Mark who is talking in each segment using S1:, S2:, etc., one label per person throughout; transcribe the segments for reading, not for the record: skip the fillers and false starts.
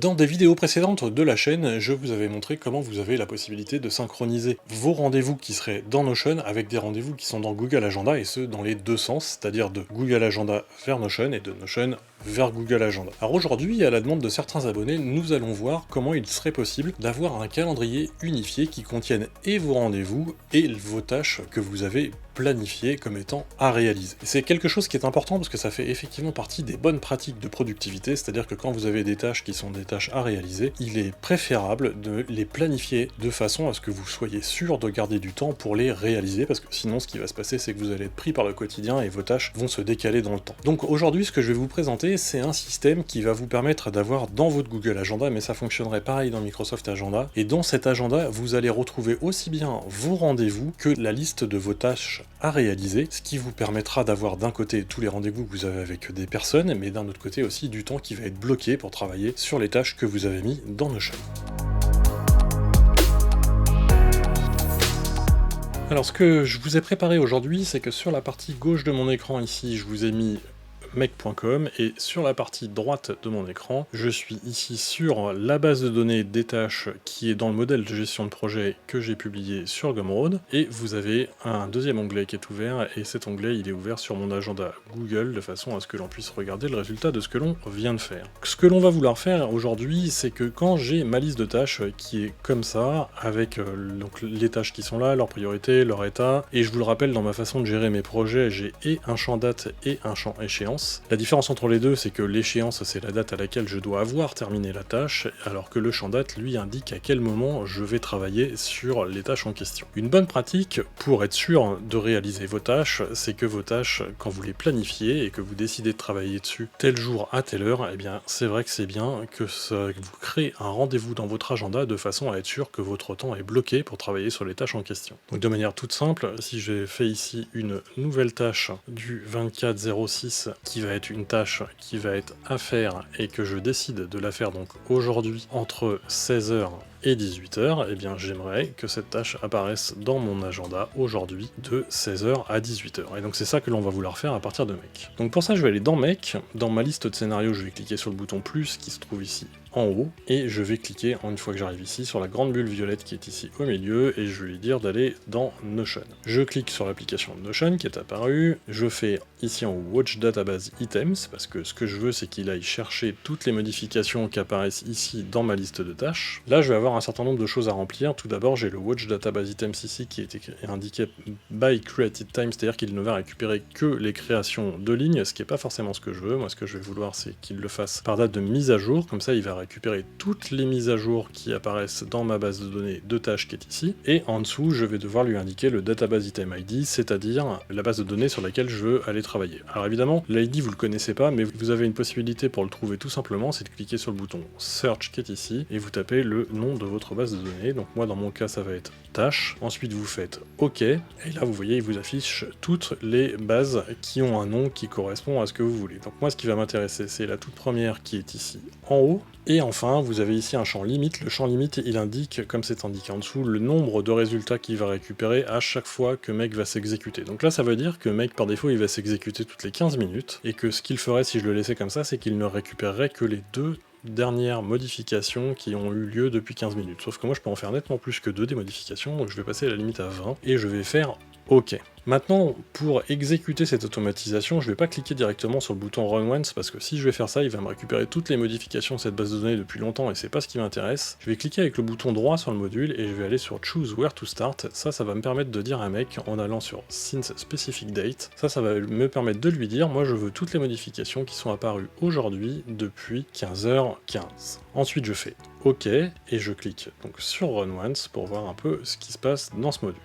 S1: Dans des vidéos précédentes de la chaîne, je vous avais montré comment vous avez la possibilité de synchroniser vos rendez-vous qui seraient dans Notion avec des rendez-vous qui sont dans Google Agenda, et ce dans les deux sens, c'est-à-dire de Google Agenda vers Notion et de Notion vers Google Agenda. Alors aujourd'hui, à la demande de certains abonnés, nous allons voir comment il serait possible d'avoir un calendrier unifié qui contienne et vos rendez-vous et vos tâches que vous avez planifiées comme étant à réaliser. C'est quelque chose qui est important parce que ça fait effectivement partie des bonnes pratiques de productivité, c'est-à-dire que quand vous avez des tâches qui sont des tâches à réaliser, il est préférable de les planifier de façon à ce que vous soyez sûr de garder du temps pour les réaliser, parce que sinon ce qui va se passer, c'est que vous allez être pris par le quotidien et vos tâches vont se décaler dans le temps. Donc aujourd'hui, ce que je vais vous présenter, c'est un système qui va vous permettre d'avoir dans votre Google Agenda, mais ça fonctionnerait pareil dans Microsoft Agenda, et dans cet agenda, vous allez retrouver aussi bien vos rendez-vous que la liste de vos tâches à réaliser, ce qui vous permettra d'avoir d'un côté tous les rendez-vous que vous avez avec des personnes, mais d'un autre côté aussi du temps qui va être bloqué pour travailler sur les tâches que vous avez mis dans Notion. Alors ce que je vous ai préparé aujourd'hui, c'est que sur la partie gauche de mon écran ici, je vous ai mis mec.com, et sur la partie droite de mon écran, je suis ici sur la base de données des tâches qui est dans le modèle de gestion de projet que j'ai publié sur Gumroad, et vous avez un deuxième onglet qui est ouvert, et cet onglet il est ouvert sur mon agenda Google de façon à ce que l'on puisse regarder le résultat de ce que l'on vient de faire. Ce que l'on va vouloir faire aujourd'hui, c'est que quand j'ai ma liste de tâches qui est comme ça, avec donc les tâches qui sont là, leurs priorités, leur état, et je vous le rappelle, dans ma façon de gérer mes projets, j'ai et un champ date et un champ échéance. La différence entre les deux, c'est que l'échéance, c'est la date à laquelle je dois avoir terminé la tâche, alors que le champ date, lui, indique à quel moment je vais travailler sur les tâches en question. Une bonne pratique pour être sûr de réaliser vos tâches, c'est que vos tâches, quand vous les planifiez et que vous décidez de travailler dessus tel jour à telle heure, eh bien, c'est vrai que c'est bien que vous créez un rendez-vous dans votre agenda de façon à être sûr que votre temps est bloqué pour travailler sur les tâches en question. Donc de manière toute simple, si j'ai fait ici une nouvelle tâche du 24/06 qui va être une tâche qui va être à faire et que je décide de la faire donc aujourd'hui entre 16h et 18h, eh bien j'aimerais que cette tâche apparaisse dans mon agenda aujourd'hui de 16h à 18h. Et donc c'est ça que l'on va vouloir faire à partir de Mec. Donc pour ça je vais aller dans Mec, dans ma liste de scénarios je vais cliquer sur le bouton plus qui se trouve ici en haut, et je vais cliquer, une fois que j'arrive ici, sur la grande bulle violette qui est ici au milieu, et je vais lui dire d'aller dans Notion. Je clique sur l'application Notion qui est apparue, je fais ici en haut Watch Database Items, parce que ce que je veux c'est qu'il aille chercher toutes les modifications qui apparaissent ici dans ma liste de tâches. Là je vais avoir un certain nombre de choses à remplir. Tout d'abord j'ai le Watch Database Items ici qui est indiqué by Created Time, c'est-à-dire qu'il ne va récupérer que les créations de lignes, ce qui n'est pas forcément ce que je veux. Moi ce que je vais vouloir c'est qu'il le fasse par date de mise à jour, comme ça il va récupérer toutes les mises à jour qui apparaissent dans ma base de données de tâches qui est ici, et en dessous je vais devoir lui indiquer le Database Item ID, c'est-à-dire la base de données sur laquelle je veux aller travailler. Alors évidemment, l'ID vous le connaissez pas, mais vous avez une possibilité pour le trouver tout simplement, c'est de cliquer sur le bouton Search qui est ici, et vous tapez le nom de votre base de données. Donc moi dans mon cas ça va être tâche, ensuite vous faites OK, et là vous voyez il vous affiche toutes les bases qui ont un nom qui correspond à ce que vous voulez. Donc moi ce qui va m'intéresser c'est la toute première qui est ici en haut, et enfin vous avez ici un champ limite. Le champ limite il indique, comme c'est indiqué en dessous, le nombre de résultats qu'il va récupérer à chaque fois que Make va s'exécuter. Donc là ça veut dire que Make par défaut il va s'exécuter toutes les 15 minutes, et que ce qu'il ferait si je le laissais comme ça, c'est qu'il ne récupérerait que les deux dernières modifications qui ont eu lieu depuis 15 minutes. Sauf que moi je peux en faire nettement plus que 2 des modifications, donc je vais passer la limite à 20, et je vais faire OK. Maintenant, pour exécuter cette automatisation, je ne vais pas cliquer directement sur le bouton Run Once, parce que si je vais faire ça, il va me récupérer toutes les modifications de cette base de données depuis longtemps, et c'est pas ce qui m'intéresse. Je vais cliquer avec le bouton droit sur le module, et je vais aller sur Choose Where to Start. Ça va me permettre de dire à Mec, en allant sur Since Specific Date, ça va me permettre de lui dire, moi je veux toutes les modifications qui sont apparues aujourd'hui depuis 15h15. Ensuite je fais OK, et je clique donc sur Run Once pour voir un peu ce qui se passe dans ce module.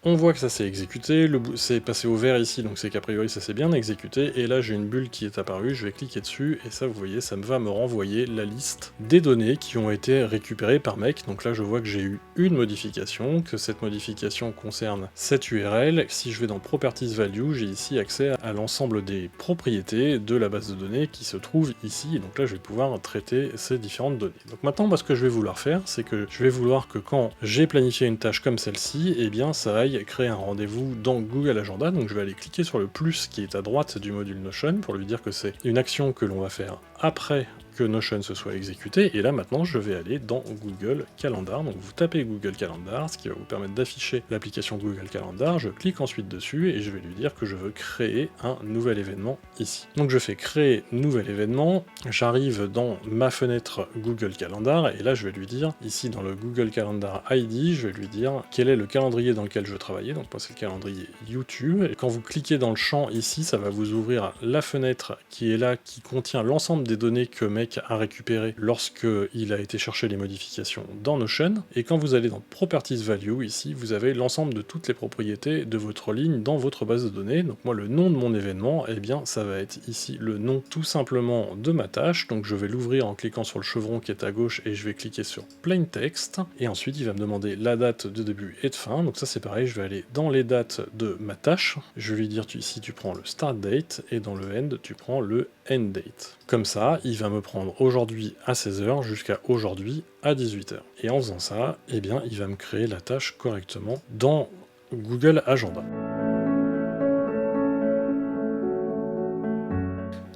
S1: On voit que ça s'est exécuté, c'est passé au vert ici, donc c'est qu'a priori ça s'est bien exécuté, et là j'ai une bulle qui est apparue, je vais cliquer dessus, et ça vous voyez, ça va me renvoyer la liste des données qui ont été récupérées par Mec. Donc là je vois que j'ai eu une modification, que cette modification concerne cette URL. Si je vais dans Properties Value, j'ai ici accès à l'ensemble des propriétés de la base de données qui se trouve ici, et donc là je vais pouvoir traiter ces différentes données. Donc maintenant, moi ce que je vais vouloir faire, c'est que je vais vouloir que quand j'ai planifié une tâche comme celle-ci, eh bien ça aille j'aille créer un rendez-vous dans Google Agenda. Donc je vais aller cliquer sur le plus qui est à droite du module Notion pour lui dire que c'est une action que l'on va faire après que Notion se soit exécuté, et là maintenant je vais aller dans Google Calendar, donc vous tapez Google Calendar, ce qui va vous permettre d'afficher l'application Google Calendar, je clique ensuite dessus et je vais lui dire que je veux créer un nouvel événement ici. Donc je fais créer nouvel événement, j'arrive dans ma fenêtre Google Calendar, et là je vais lui dire, ici dans le Google Calendar ID, je vais lui dire quel est le calendrier dans lequel je veux travailler, donc moi c'est le calendrier YouTube, et quand vous cliquez dans le champ ici, ça va vous ouvrir la fenêtre qui est là, qui contient l'ensemble des données que Mec a récupéré lorsque il a été chercher les modifications dans Notion, et quand vous allez dans Properties Value, ici, vous avez l'ensemble de toutes les propriétés de votre ligne dans votre base de données. Donc moi, le nom de mon événement, eh bien, ça va être ici le nom tout simplement de ma tâche, donc je vais l'ouvrir en cliquant sur le chevron qui est à gauche, et je vais cliquer sur Plain Text, et ensuite il va me demander la date de début et de fin, donc ça c'est pareil, je vais aller dans les dates de ma tâche, je vais lui dire ici tu prends le Start Date, et dans le End, tu prends le End Date. Comme ça, il va me prendre aujourd'hui à 16h jusqu'à aujourd'hui à 18h. Et en faisant ça, eh bien, il va me créer la tâche correctement dans Google Agenda.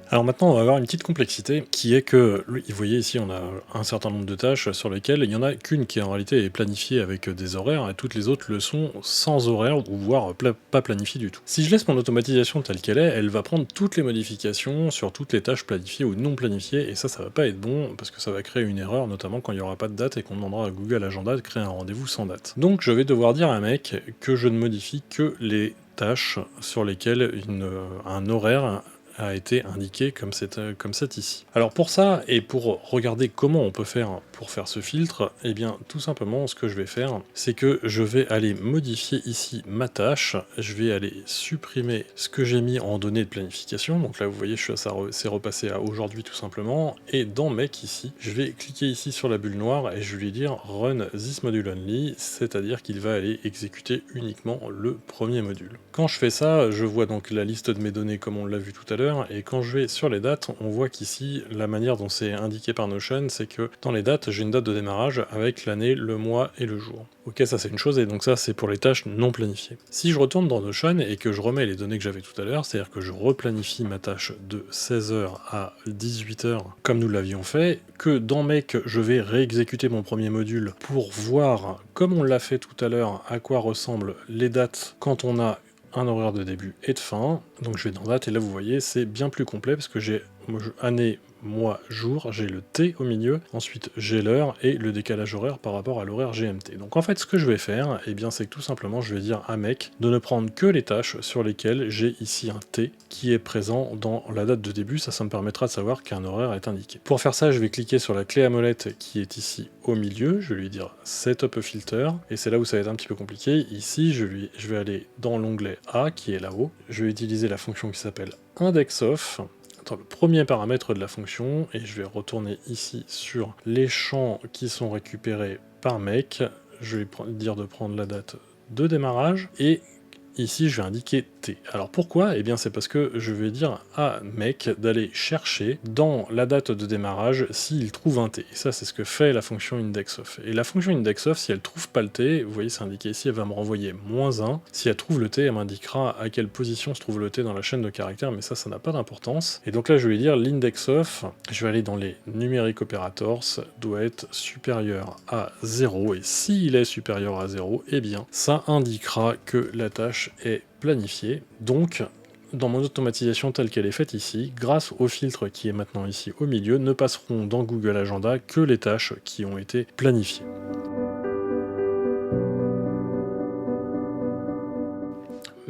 S1: Alors maintenant, on va avoir une petite complexité, qui est que, vous voyez ici, on a un certain nombre de tâches sur lesquelles il n'y en a qu'une qui en réalité est planifiée avec des horaires, et toutes les autres le sont sans horaire, ou voire pas planifiées du tout. Si je laisse mon automatisation telle qu'elle est, elle va prendre toutes les modifications sur toutes les tâches planifiées ou non planifiées, et ça va pas être bon, parce que ça va créer une erreur, notamment quand il n'y aura pas de date et qu'on demandera à Google Agenda de créer un rendez-vous sans date. Donc je vais devoir dire à Mec que je ne modifie que les tâches sur lesquelles un horaire a été indiqué comme c'est ici. Alors pour ça, et pour regarder comment on peut faire pour faire ce filtre, eh bien tout simplement ce que je vais faire, c'est que je vais aller modifier ici ma tâche, je vais aller supprimer ce que j'ai mis en données de planification, donc là vous voyez c'est repassé à aujourd'hui tout simplement, et dans Mec ici, je vais cliquer ici sur la bulle noire et je vais lui dire Run this module only, c'est-à-dire qu'il va aller exécuter uniquement le premier module. Quand je fais ça, je vois donc la liste de mes données comme on l'a vu tout à l'heure, et quand je vais sur les dates, on voit qu'ici, la manière dont c'est indiqué par Notion, c'est que dans les dates, j'ai une date de démarrage avec l'année, le mois et le jour. Ok, ça c'est une chose, et donc ça c'est pour les tâches non planifiées. Si je retourne dans Notion et que je remets les données que j'avais tout à l'heure, c'est-à-dire que je replanifie ma tâche de 16h à 18h, comme nous l'avions fait, que dans Mec, je vais réexécuter mon premier module pour voir, comme on l'a fait tout à l'heure, à quoi ressemblent les dates quand on a un horaire de début et de fin. Donc je vais dans date, et là vous voyez c'est bien plus complet parce que j'ai année, mois, jour, j'ai le T au milieu, ensuite j'ai l'heure et le décalage horaire par rapport à l'horaire GMT. Donc en fait ce que je vais faire, eh bien c'est que tout simplement je vais dire à Mec de ne prendre que les tâches sur lesquelles j'ai ici un T qui est présent dans la date de début, ça me permettra de savoir qu'un horaire est indiqué. Pour faire ça, je vais cliquer sur la clé à molette qui est ici au milieu, je vais lui dire Setup a filter, et c'est là où ça va être un petit peu compliqué. Ici je vais aller dans l'onglet A qui est là-haut, je vais utiliser la fonction qui s'appelle indexOf, le premier paramètre de la fonction, et je vais retourner ici sur les champs qui sont récupérés par Mec, je vais dire de prendre la date de démarrage, et ici je vais indiquer T. Alors pourquoi? Eh bien c'est parce que je vais dire à Mec d'aller chercher dans la date de démarrage s'il trouve un T. Et ça c'est ce que fait la fonction indexOf. Et la fonction indexOf, si elle trouve pas le T, vous voyez c'est indiqué ici, elle va me renvoyer -1. Si elle trouve le T, elle m'indiquera à quelle position se trouve le T dans la chaîne de caractères, mais ça n'a pas d'importance. Et donc là je vais dire l'indexOf, je vais aller dans les numeric operators, doit être supérieur à 0, et s'il est supérieur à 0, eh bien ça indiquera que la tâche est planifiée. Donc dans mon automatisation telle qu'elle est faite ici, grâce au filtre qui est maintenant ici au milieu, ne passeront dans Google Agenda que les tâches qui ont été planifiées.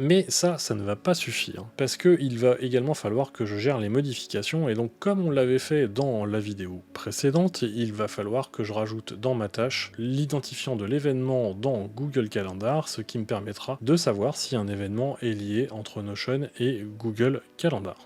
S1: Mais ça ne va pas suffire, parce qu'il va également falloir que je gère les modifications, et donc comme on l'avait fait dans la vidéo précédente, il va falloir que je rajoute dans ma tâche l'identifiant de l'événement dans Google Calendar, ce qui me permettra de savoir si un événement est lié entre Notion et Google Calendar.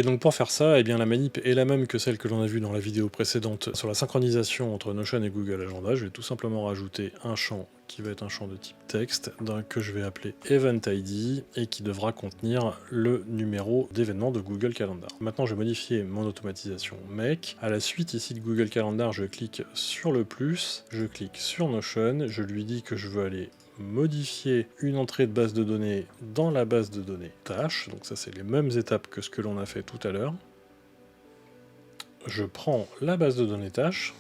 S1: Et donc pour faire ça, eh bien la manip est la même que celle que l'on a vue dans la vidéo précédente sur la synchronisation entre Notion et Google Agenda. Je vais tout simplement rajouter un champ qui va être un champ de type texte, que je vais appeler Event ID, et qui devra contenir le numéro d'événement de Google Calendar. Maintenant je vais modifier mon automatisation Mec. À la suite ici de Google Calendar, je clique sur le plus, je clique sur Notion, je lui dis que je veux aller modifier une entrée de base de données dans la base de données tâches. Donc ça, c'est les mêmes étapes que ce que l'on a fait tout à l'heure. Je prends la base de données tâches.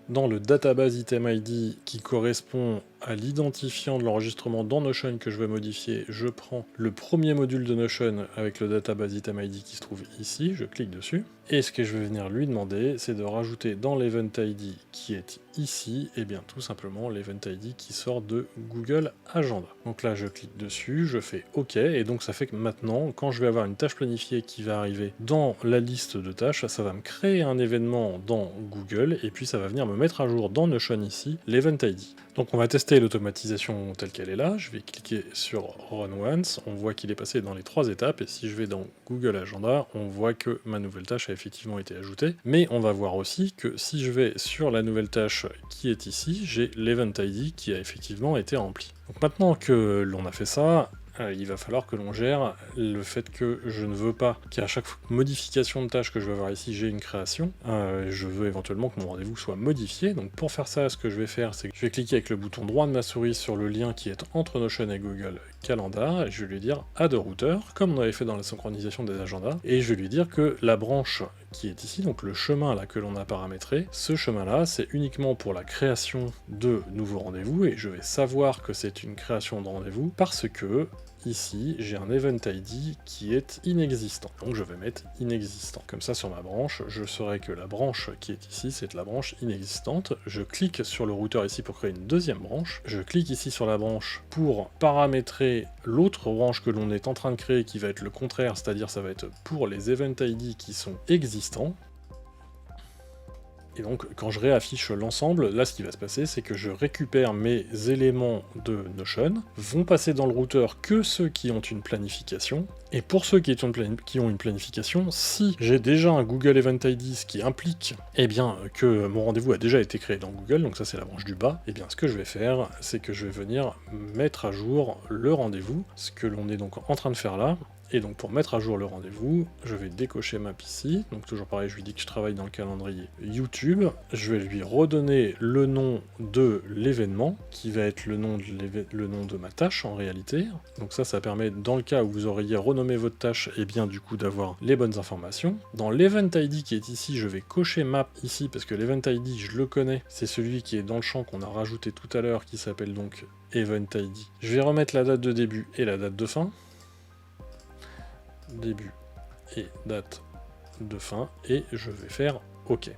S1: Dans le database item ID qui correspond à l'identifiant de l'enregistrement dans Notion que je vais modifier, je prends le premier module de Notion avec le database item ID qui se trouve ici, je clique dessus, et ce que je vais venir lui demander, c'est de rajouter dans l'event ID qui est ici, et bien tout simplement l'event ID qui sort de Google Agenda. Donc là je clique dessus, je fais OK, et donc ça fait que maintenant, quand je vais avoir une tâche planifiée qui va arriver dans la liste de tâches, ça va me créer un événement dans Google, et puis ça va venir me mettre à jour dans Notion ici, l'event ID. Donc on va tester l'automatisation telle qu'elle est là, je vais cliquer sur Run Once, on voit qu'il est passé dans les 3 étapes, et si je vais dans Google Agenda, on voit que ma nouvelle tâche a effectivement été ajoutée, mais on va voir aussi que si je vais sur la nouvelle tâche qui est ici, j'ai l'Event ID qui a effectivement été rempli. Donc maintenant que l'on a fait ça, il va falloir que l'on gère le fait que je ne veux pas qu'à chaque modification de tâche que je vais avoir ici, j'ai une création. Je veux éventuellement que mon rendez-vous soit modifié. Donc pour faire ça, ce que je vais faire, c'est que je vais cliquer avec le bouton droit de ma souris sur le lien qui est entre Notion et Google Calendar, et je vais lui dire Add router, comme on avait fait dans la synchronisation des agendas, et je vais lui dire que la branche qui est ici, donc le chemin là que l'on a paramétré, ce chemin-là, c'est uniquement pour la création de nouveaux rendez-vous, et je vais savoir que c'est une création de rendez-vous parce que ici, j'ai un event ID qui est inexistant. Donc je vais mettre inexistant. Comme ça, sur ma branche, je saurai que la branche qui est ici, c'est la branche inexistante. Je clique sur le routeur ici pour créer une deuxième branche. Je clique ici sur la branche pour paramétrer l'autre branche que l'on est en train de créer qui va être le contraire, c'est-à-dire ça va être pour les event ID qui sont existants. Et donc, quand je réaffiche l'ensemble, là, ce qui va se passer, c'est que je récupère mes éléments de Notion, vont passer dans le routeur que ceux qui ont une planification, et pour ceux qui ont une planification, si j'ai déjà un Google Event ID, ce qui implique eh bien, que mon rendez-vous a déjà été créé dans Google, donc ça c'est la branche du bas, et bien ce que je vais faire, c'est que je vais venir mettre à jour le rendez-vous, ce que l'on est donc en train de faire là. Et donc pour mettre à jour le rendez-vous, je vais décocher Map ici, donc toujours pareil, je lui dis que je travaille dans le calendrier YouTube, je vais lui redonner le nom de l'événement, qui va être le nom de ma tâche en réalité, donc ça permet, dans le cas où vous auriez renommé votre tâche, et bien du coup d'avoir les bonnes informations. Dans l'Event ID qui est ici, je vais cocher Map ici, parce que l'Event ID, je le connais, c'est celui qui est dans le champ qu'on a rajouté tout à l'heure, qui s'appelle donc Event ID. Je vais remettre la date de début et la date de fin, début et date de fin, et je vais faire OK.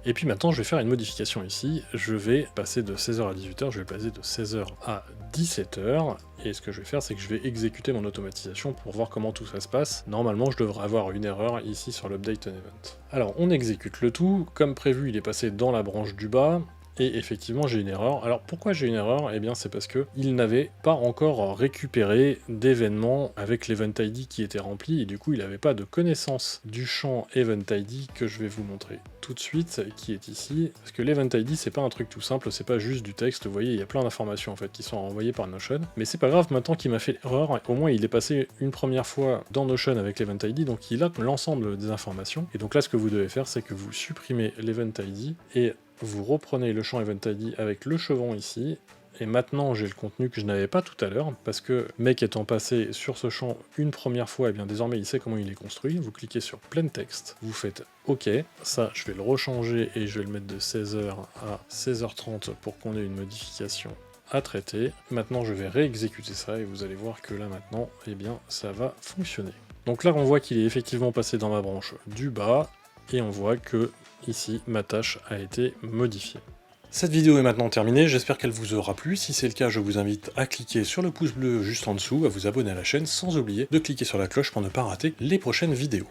S1: Et puis maintenant je vais faire une modification ici, je vais passer de 16h à 18h, je vais passer de 16h à 17h, et ce que je vais faire c'est que je vais exécuter mon automatisation pour voir comment tout ça se passe. Normalement je devrais avoir une erreur ici sur l'update on event. Alors on exécute le tout, comme prévu il est passé dans la branche du bas, et effectivement j'ai une erreur. Alors pourquoi j'ai une erreur? Eh bien c'est parce que il n'avait pas encore récupéré d'événements avec l'Event ID qui était rempli, et du coup il n'avait pas de connaissance du champ Event ID que je vais vous montrer tout de suite, qui est ici, parce que l'Event ID c'est pas un truc tout simple, c'est pas juste du texte, vous voyez il y a plein d'informations en fait qui sont renvoyées par Notion, mais c'est pas grave maintenant qu'il m'a fait l'erreur, au moins il est passé une première fois dans Notion avec l'Event ID, donc il a l'ensemble des informations, et donc là ce que vous devez faire c'est que vous supprimez l'Event ID, et vous reprenez le champ Event ID avec le chevron ici, et maintenant j'ai le contenu que je n'avais pas tout à l'heure, parce que mec étant passé sur ce champ une première fois, et bien désormais il sait comment il est construit. Vous cliquez sur Plain Text, vous faites OK, ça je vais le rechanger et je vais le mettre de 16h à 16h30 pour qu'on ait une modification à traiter. Maintenant je vais réexécuter ça et vous allez voir que là maintenant, eh bien ça va fonctionner. Donc là on voit qu'il est effectivement passé dans ma branche du bas, et on voit que ici ma tâche a été modifiée. Cette vidéo est maintenant terminée, j'espère qu'elle vous aura plu. Si c'est le cas, je vous invite à cliquer sur le pouce bleu juste en dessous, à vous abonner à la chaîne, sans oublier de cliquer sur la cloche pour ne pas rater les prochaines vidéos.